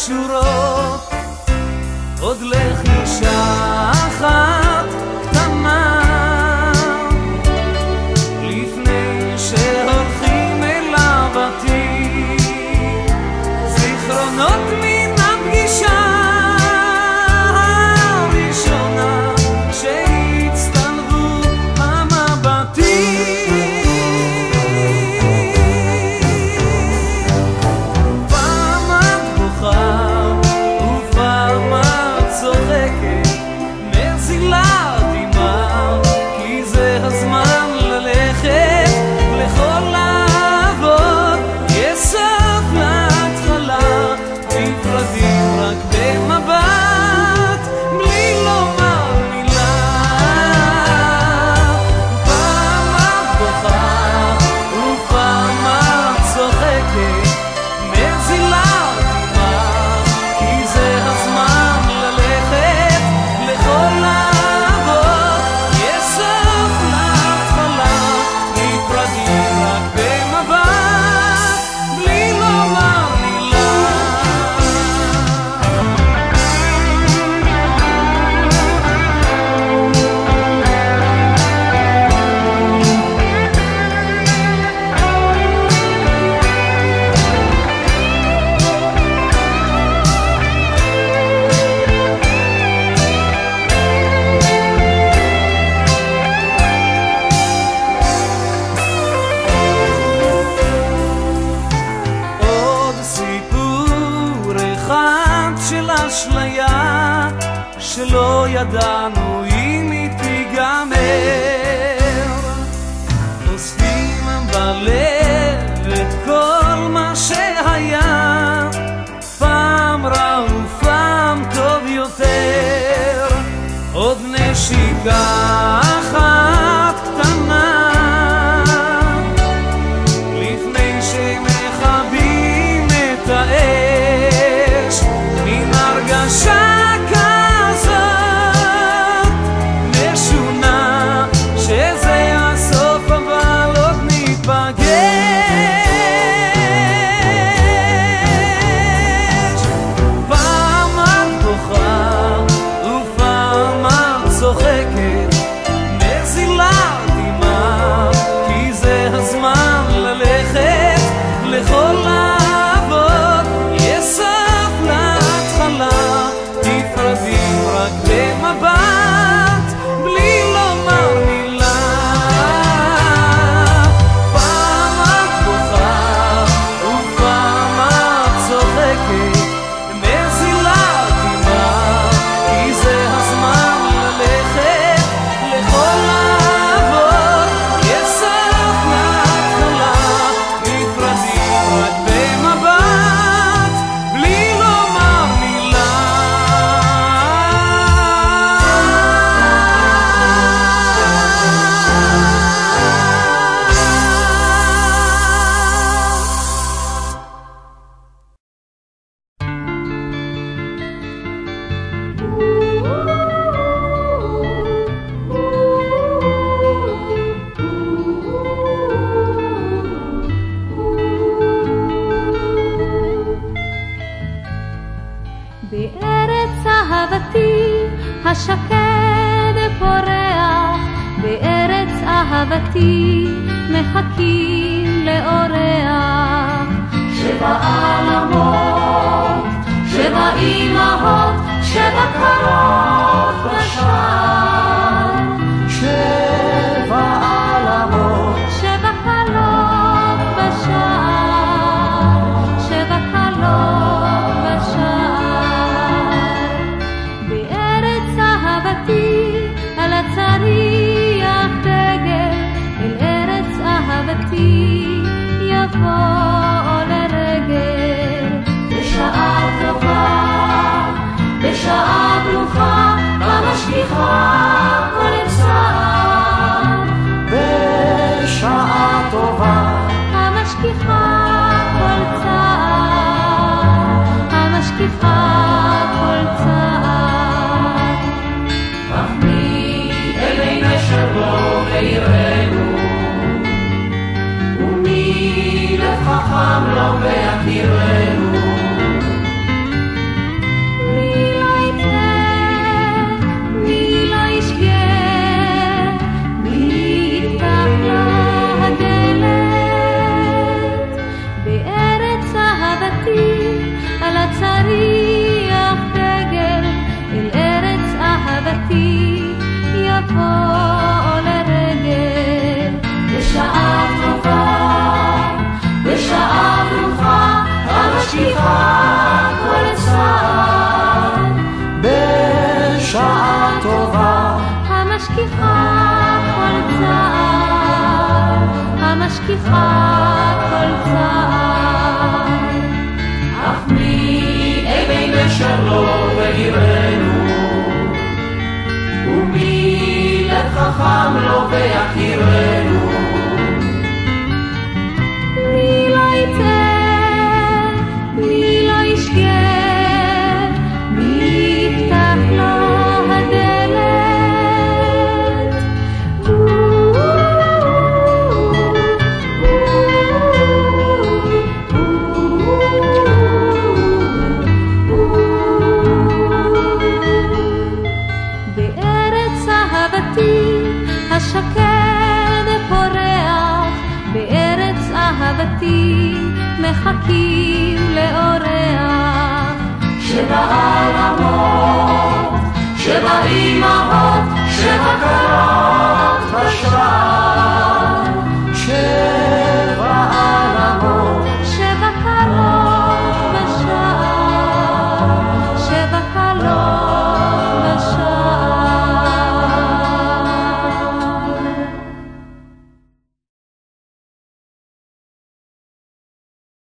שורות, עוד לחישה אחת קטנה לפני שהולכים אל הבתים, זיכרונות מן הפגישה הראשונה שהצטלבו המבטים. שלא ידענו אם היא תיגמר, אוספים בלב את כל מה שהיה, פעם רע ופעם טוב יותר, עוד נשיקה אחת קטנה לפני שמכבים את האש, מן הרגשה מחכים לאורח, שבע עלמות, שבע אמהות, שבע קרות בשער, שבע עלמות, שבע קלות בשער, שבע קלות בשער, בארץ אהבתי על הצריח דגל, אל ארץ אהבתי יבוא לרגל, בשעה טובה, בשעה ברוכה. בשעה טובה, המשכיחה כל צער, המשכיחה כל צער. אך מי אבי נשר לו ויראנו, ומי לב חכם לו ויכירנו. מי לא יצא, מי לא ישגה, מי יפתח לו הדלת. בארץ אהבתי השקד פורח, בארץ אהבתי מחכים לאורח. שבע עולמות, שבע אמהות, שבע קרות בשעה.